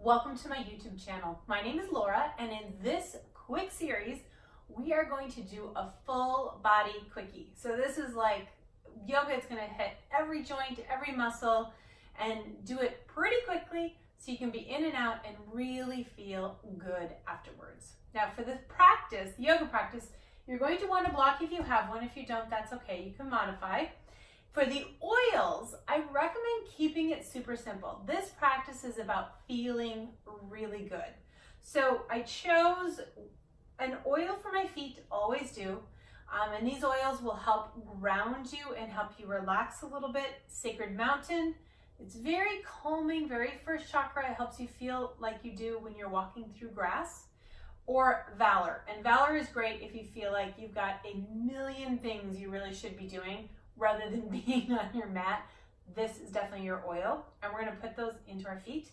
Welcome to my YouTube channel. My name is Laura, and in this quick series, we are going to do a full body quickie. So this is like yoga. It's going to hit every joint, every muscle, and do it pretty quickly so you can be in and out and really feel good afterwards. Now for this practice, the yoga practice, you're going to want a block if you have one. If you don't, that's okay. You can modify. For the oils, I recommend keeping it super simple. This practice is about feeling really good. So I chose an oil for my feet, always do. And these oils will help ground you and help you relax a little bit. Sacred Mountain, it's very calming, very first chakra. It helps you feel like you do when you're walking through grass. Or Valor. And Valor is great if you feel like you've got a million things you really should be doing rather than being on your mat. This is definitely your oil. And we're going to put those into our feet.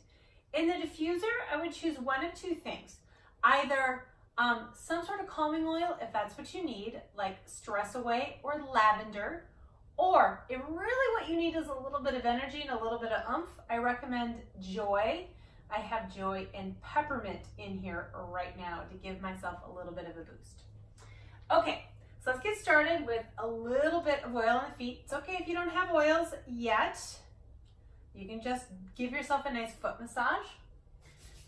In the diffuser, I would choose one of two things. Either some sort of calming oil, if that's what you need, like Stress Away or Lavender. Or if really what you need is a little bit of energy and a little bit of oomph, I recommend Joy. I have Joy and Peppermint in here right now to give myself a little bit of a boost. Okay, so let's get started with a little bit of oil on the feet. It's okay if you don't have oils yet. You can just give yourself a nice foot massage.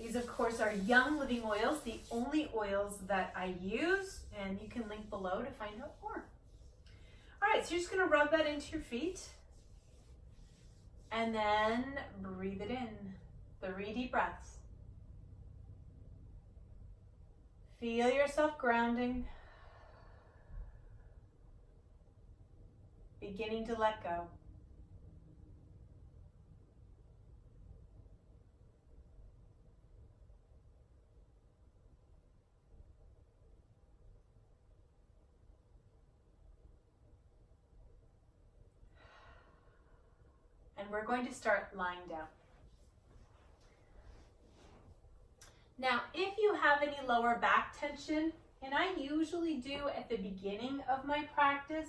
These, of course, are Young Living oils, the only oils that I use, and you can link below to find out more. All right, so you're just gonna rub that into your feet and then breathe it in. 3 deep breaths. Feel yourself grounding, beginning to let go. And we're going to start lying down. Now, if you have any lower back tension, and I usually do at the beginning of my practice,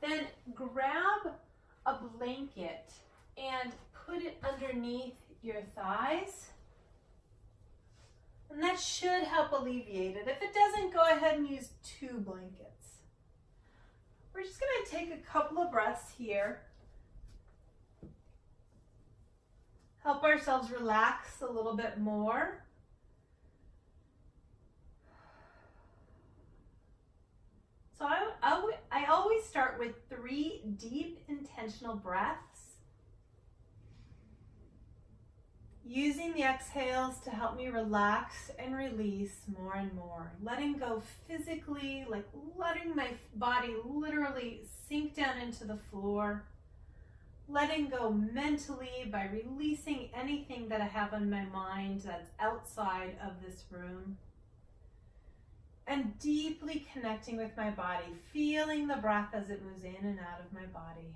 then grab a blanket and put it underneath your thighs. And that should help alleviate it. If it doesn't, go ahead and use 2 blankets. We're just going to take a couple of breaths here. Help ourselves relax a little bit more. So I always start with 3 deep, intentional breaths, using the exhales to help me relax and release more and more. Letting go physically, like letting my body literally sink down into the floor. Letting go mentally by releasing anything that I have on my mind that's outside of this room. And deeply connecting with my body, feeling the breath as it moves in and out of my body.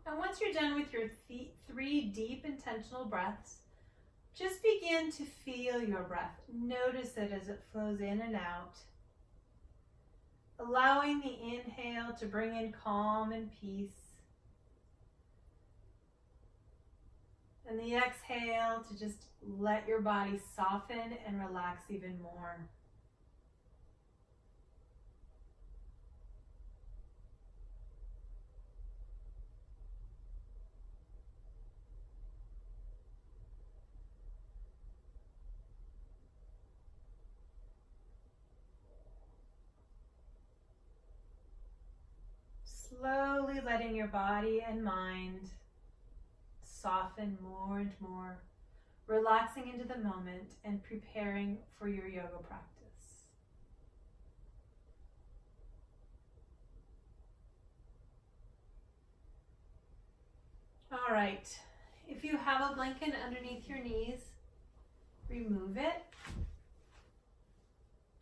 And once you're done with your 3 deep intentional breaths, just begin to feel your breath. Notice it as it flows in and out. Allowing the inhale to bring in calm and peace. And the exhale to just let your body soften and relax even more. Slowly letting your body and mind soften more and more, relaxing into the moment and preparing for your yoga practice. All right, if you have a blanket underneath your knees, remove it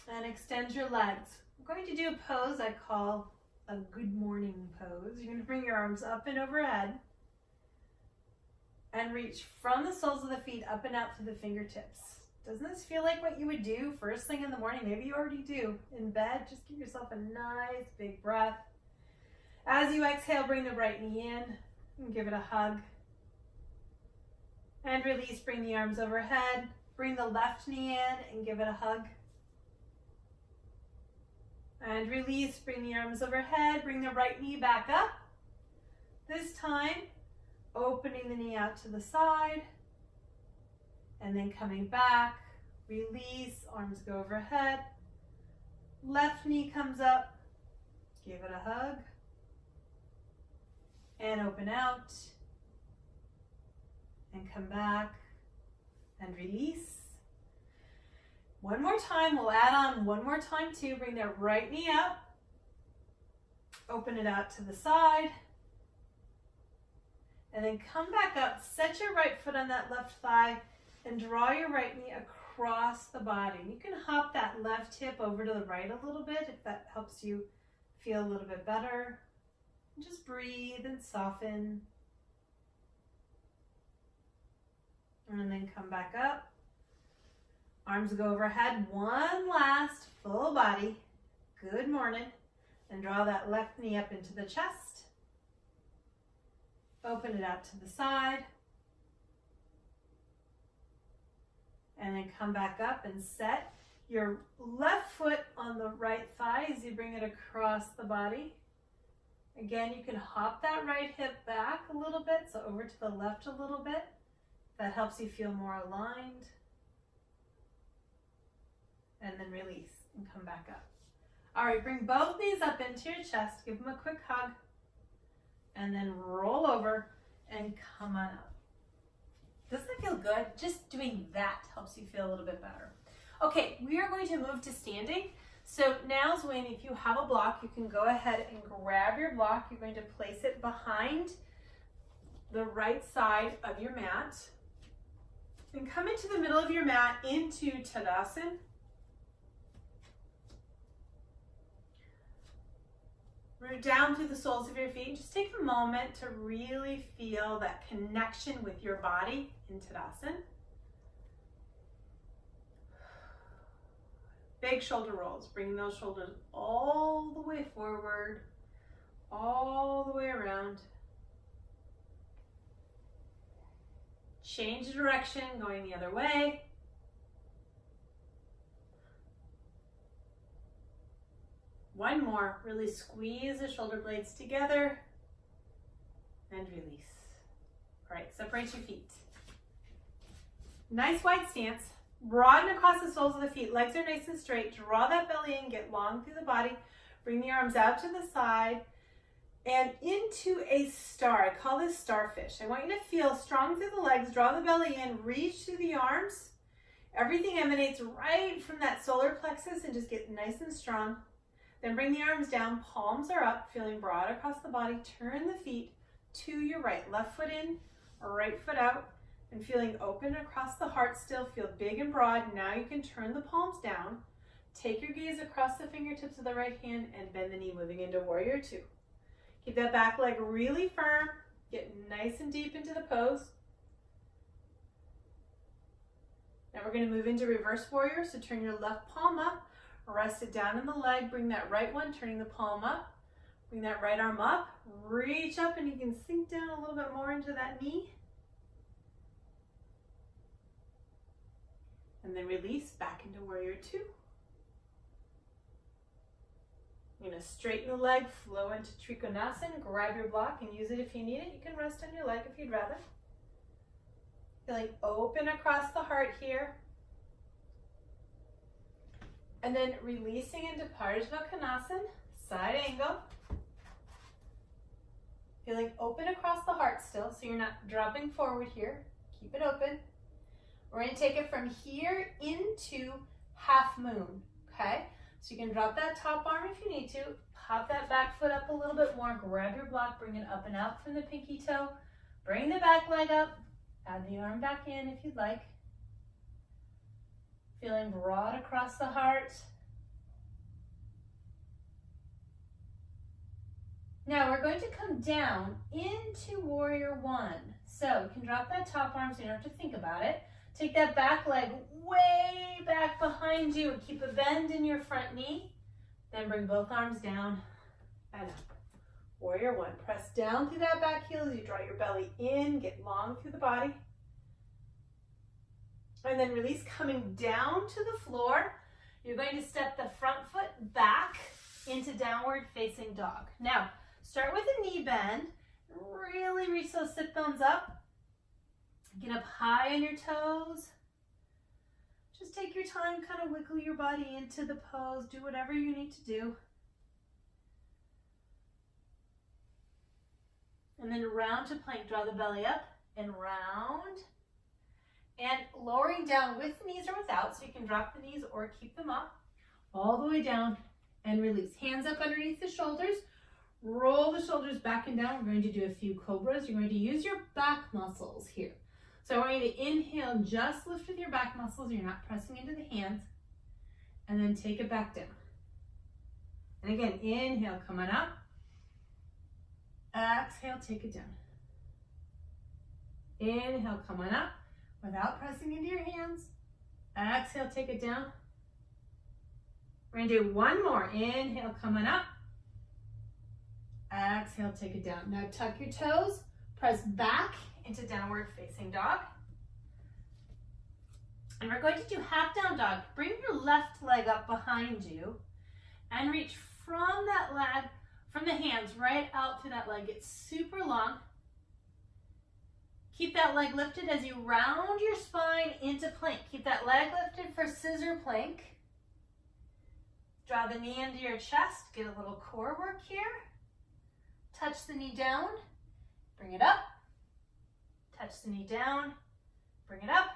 and extend your legs. I'm going to do a pose I call a good morning pose. You're going to bring your arms up and overhead and reach from the soles of the feet up and out to the fingertips. Doesn't this feel like what you would do first thing in the morning? Maybe you already do in bed. Just give yourself a nice big breath. As you exhale, bring the right knee in and give it a hug. And release, bring the arms overhead. Bring the left knee in and give it a hug. And release, bring the arms overhead. Bring the right knee back up. This time, opening the knee out to the side. And then coming back, release, arms go overhead. Left knee comes up, give it a hug. And open out. And come back and release. One more time, we'll add on one more time too. Bring that right knee up. Open it out to the side. And then come back up, set your right foot on that left thigh and draw your right knee across the body. You can hop that left hip over to the right a little bit if that helps you feel a little bit better. Just breathe and soften. And then come back up. Arms go overhead. One last full body. Good morning. And draw that left knee up into the chest. Open it out to the side. And then come back up and set your left foot on the right thigh as you bring it across the body. Again, you can hop that right hip back a little bit, so over to the left a little bit. That helps you feel more aligned. And then release and come back up. All right, bring both knees up into your chest. Give them a quick hug. And then roll over and come on up. Doesn't it feel good? Just doing that helps you feel a little bit better. Okay, we are going to move to standing. So now's when, if you have a block, you can go ahead and grab your block. You're going to place it behind the right side of your mat. And come into the middle of your mat into Tadasana. Root down through the soles of your feet. Just take a moment to really feel that connection with your body in Tadasana. Big shoulder rolls. Bring those shoulders all the way forward, all the way around. Change the direction, going the other way. One more. Really squeeze the shoulder blades together and release. All right, separate your feet. Nice wide stance. Broaden across the soles of the feet. Legs are nice and straight. Draw that belly in. Get long through the body. Bring the arms out to the side and into a star. I call this starfish. I want you to feel strong through the legs. Draw the belly in. Reach through the arms. Everything emanates right from that solar plexus and just get nice and strong. Then bring the arms down. Palms are up. Feeling broad across the body. Turn the feet to your right. Left foot in, right foot out. And feeling open across the heart still, feel big and broad. Now you can turn the palms down. Take your gaze across the fingertips of the right hand and bend the knee, moving into warrior two. Keep that back leg really firm. Get nice and deep into the pose. Now we're going to move into reverse warrior. So turn your left palm up, rest it down in the leg. Bring that right one, turning the palm up. Bring that right arm up, reach up, and you can sink down a little bit more into that knee. And then release back into warrior two. You're going to straighten the leg, flow into Trikonasana, grab your block and use it if you need it. You can rest on your leg if you'd rather. Feeling open across the heart here. And then releasing into Parsvakonasana, side angle. Feeling open across the heart still, so you're not dropping forward here. Keep it open. We're going to take it from here into half moon, okay? So you can drop that top arm if you need to. Pop that back foot up a little bit more. Grab your block, bring it up and out from the pinky toe. Bring the back leg up. Add the arm back in if you'd like. Feeling broad across the heart. Now we're going to come down into warrior one. So you can drop that top arm so you don't have to think about it. Take that back leg way back behind you. Keep a bend in your front knee. Then bring both arms down and up. Warrior one. Press down through that back heel as you draw your belly in, get long through the body. And then release, coming down to the floor. You're going to step the front foot back into downward facing dog. Now, start with a knee bend. Really reach those sit bones up. Get up high on your toes. Just take your time, kind of wiggle your body into the pose. Do whatever you need to do. And then round to plank. Draw the belly up and round. And lowering down with the knees or without, so you can drop the knees or keep them up. All the way down and release. Hands up underneath the shoulders. Roll the shoulders back and down. We're going to do a few cobras. You're going to use your back muscles here. So I want you to inhale, just lift with your back muscles. You're not pressing into the hands. And then take it back down. And again, inhale, come on up. Exhale, take it down. Inhale, come on up without pressing into your hands. Exhale, take it down. We're going to do one more. Inhale, come on up. Exhale, take it down. Now tuck your toes, press back into downward facing dog. And we're going to do half down dog. Bring your left leg up behind you and reach from that leg, from the hands right out through that leg. It's super long. Keep that leg lifted as you round your spine into plank. Keep that leg lifted for scissor plank. Draw the knee into your chest. Get a little core work here. Touch the knee down. Bring it up. Touch the knee down. Bring it up.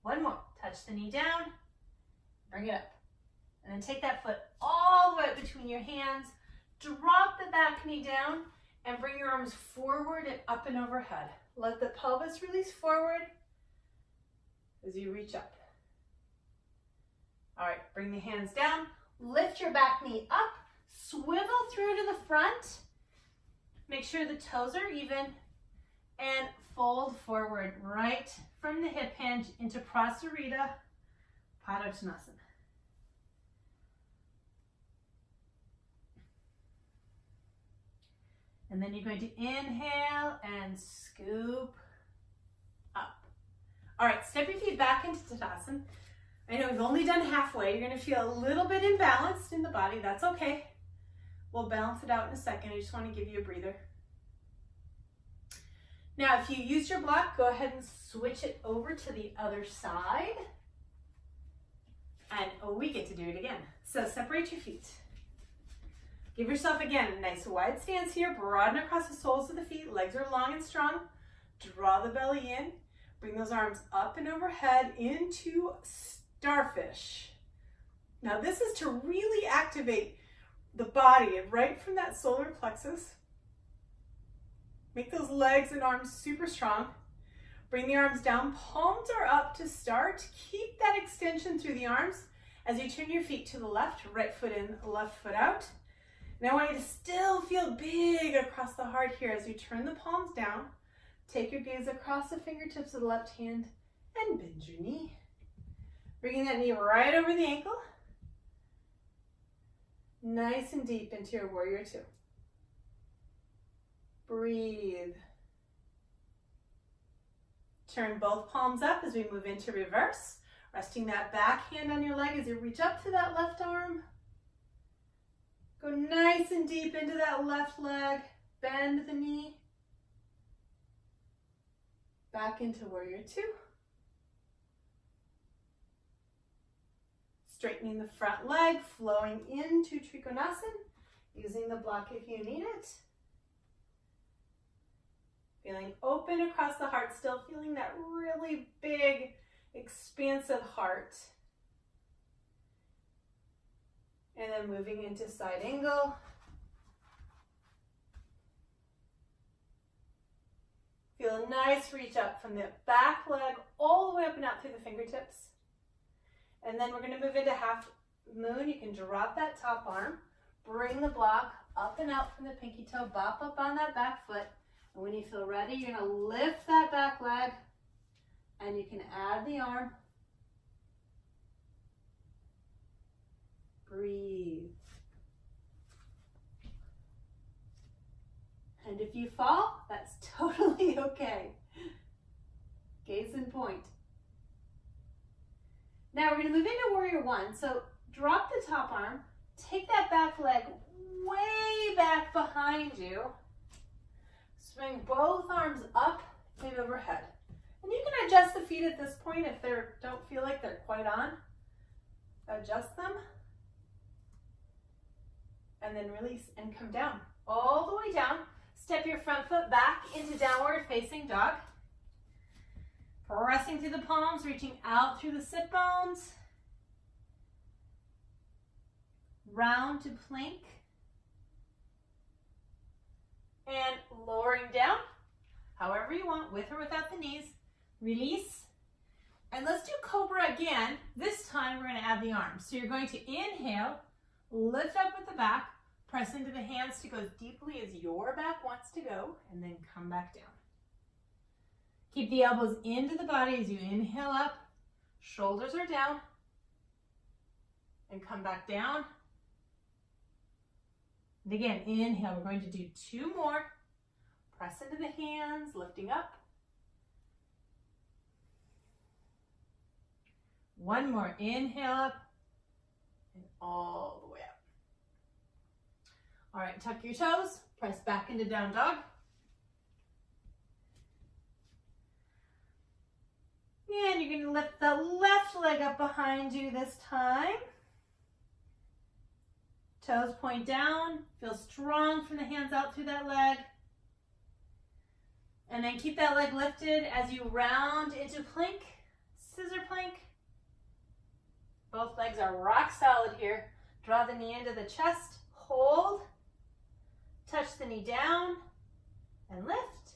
One more. Touch the knee down. Bring it up. And then take that foot all the way between your hands. Drop the back knee down and bring your arms forward and up and overhead. Let the pelvis release forward as you reach up. All right, bring the hands down. Lift your back knee up. Swivel through to the front. Make sure the toes are even. And fold forward right from the hip hinge into Prasarita Padottanasana. And then you're going to inhale and scoop up. All right, step your feet back into Tadasana. I know we've only done halfway. You're going to feel a little bit imbalanced in the body. That's okay. We'll balance it out in a second. I just want to give you a breather. Now, if you use your block, go ahead and switch it over to the other side. And we get to do it again. So separate your feet. Give yourself, again, a nice wide stance here. Broaden across the soles of the feet. Legs are long and strong. Draw the belly in. Bring those arms up and overhead into starfish. Now, this is to really activate the body right from that solar plexus. Make those legs and arms super strong. Bring the arms down. Palms are up to start. Keep that extension through the arms as you turn your feet to the left. Right foot in, left foot out. Now I want you to still feel big across the heart here as you turn the palms down. Take your gaze across the fingertips of the left hand and bend your knee. Bringing that knee right over the ankle. Nice and deep into your warrior two. Breathe. Turn both palms up as we move into reverse. Resting that back hand on your leg as you reach up to that left arm. Go nice and deep into that left leg. Bend the knee. Back into warrior two. Straightening the front leg, flowing into Trikonasana. Using the block if you need it. Feeling open across the heart, still feeling that really big, expansive heart. And then moving into side angle. Feel a nice reach up from the back leg all the way up and out through the fingertips. And then we're going to move into half moon. You can drop that top arm, bring the block up and out from the pinky toe, bop up on that back foot. And when you feel ready, you're going to lift that back leg and you can add the arm Breathe. And if you fall, that's totally okay. Gaze and point. Now we're going to move into warrior one. So drop the top arm, take that back leg way back behind you. Swing both arms up and overhead. And you can adjust the feet at this point if they don't feel like they're quite on. Adjust them. And then release and come down. All the way down. Step your front foot back into downward facing dog. Pressing through the palms, reaching out through the sit bones. Round to plank. And lowering down, however you want, with or without the knees. Release. And let's do cobra again. This time we're going to add the arms. So you're going to inhale, lift up with the back, press into the hands to go as deeply as your back wants to go, and then come back down. Keep the elbows into the body as you inhale up, shoulders are down, and come back down. And again, inhale, we're going to do 2 more. Press into the hands, lifting up. 1 more, inhale up, and all the way up. All right, tuck your toes, press back into down dog. And you're going to lift the left leg up behind you this time. Toes point down, feel strong from the hands out through that leg. And then keep that leg lifted as you round into plank, scissor plank. Both legs are rock solid here. Draw the knee into the chest, hold, touch the knee down and lift.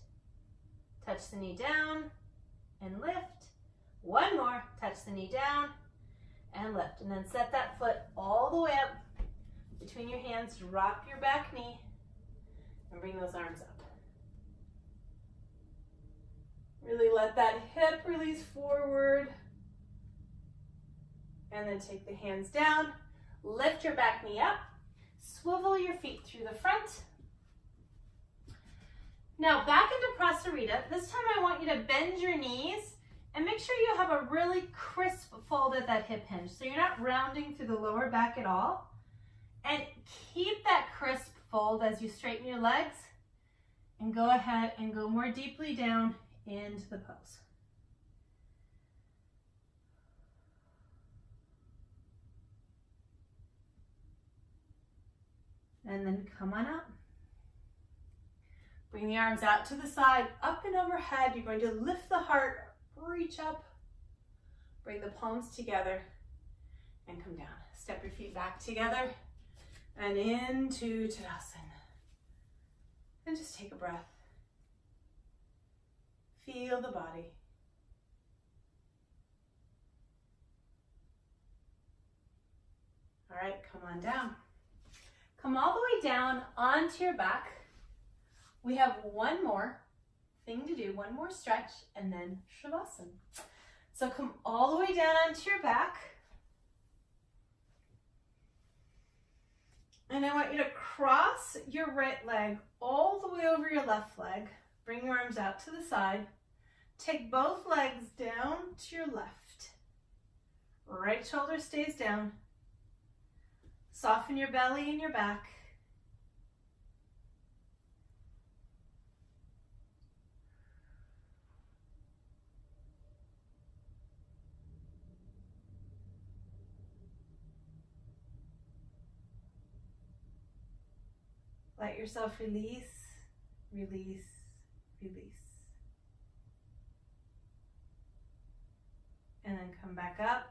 Touch the knee down and lift. 1 more, touch the knee down and lift. And then set that foot all the way up between your hands, drop your back knee and bring those arms up. Really let that hip release forward. And then take the hands down, lift your back knee up, swivel your feet through the front. Now back into Prasarita. This time I want you to bend your knees and make sure you have a really crisp fold at that hip hinge. So you're not rounding through the lower back at all. And keep that crisp fold as you straighten your legs and go ahead and go more deeply down into the pose. And then come on up. Bring the arms out to the side, up and overhead. You're going to lift the heart, reach up, bring the palms together, and come down. Step your feet back together and into Tadasana. And just take a breath. Feel the body. All right, come on down. Come all the way down onto your back. We have 1 more thing to do, 1 more stretch, and then Shavasana. So come all the way down onto your back. And I want you to cross your right leg all the way over your left leg. Bring your arms out to the side. Take both legs down to your left. Right shoulder stays down. Soften your belly and your back. Let yourself release, release, release. And then come back up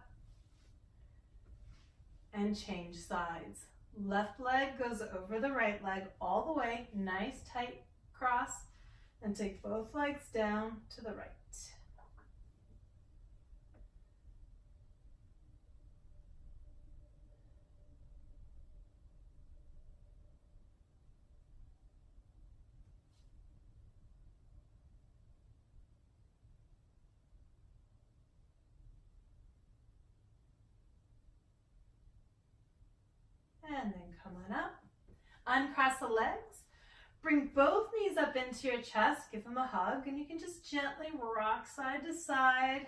and change sides. Left leg goes over the right leg all the way, nice tight cross, and take both legs down to the right. And then come on up. Uncross the legs. Bring both knees up into your chest. Give them a hug. And you can just gently rock side to side.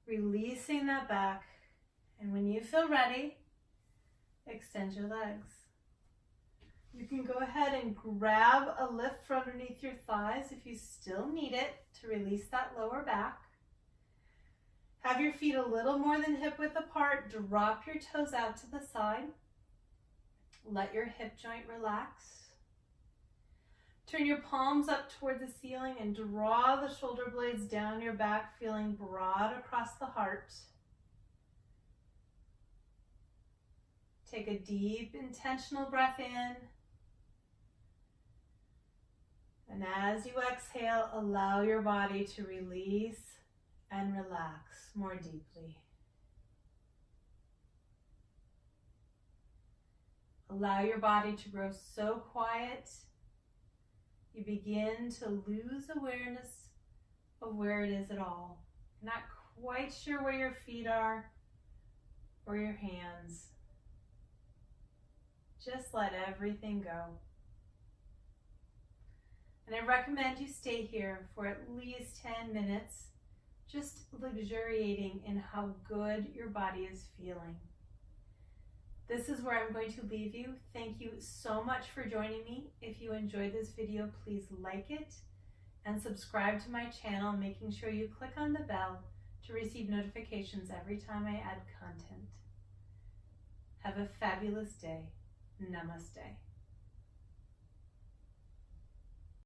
Releasing that back. And when you feel ready, extend your legs. You can go ahead and grab a lift from underneath your thighs if you still need it to release that lower back. Have your feet a little more than hip width apart. Drop your toes out to the side. Let your hip joint relax. Turn your palms up toward the ceiling and draw the shoulder blades down your back, feeling broad across the heart. Take a deep, intentional breath in. And as you exhale, allow your body to release and relax more deeply. Allow your body to grow so quiet, you begin to lose awareness of where it is at all. You're not quite sure where your feet are or your hands. Just let everything go. And I recommend you stay here for at least 10 minutes, just luxuriating in how good your body is feeling. This is where I'm going to leave you. Thank you so much for joining me. If you enjoyed this video, please like it and subscribe to my channel, making sure you click on the bell to receive notifications every time I add content. Have a fabulous day. Namaste.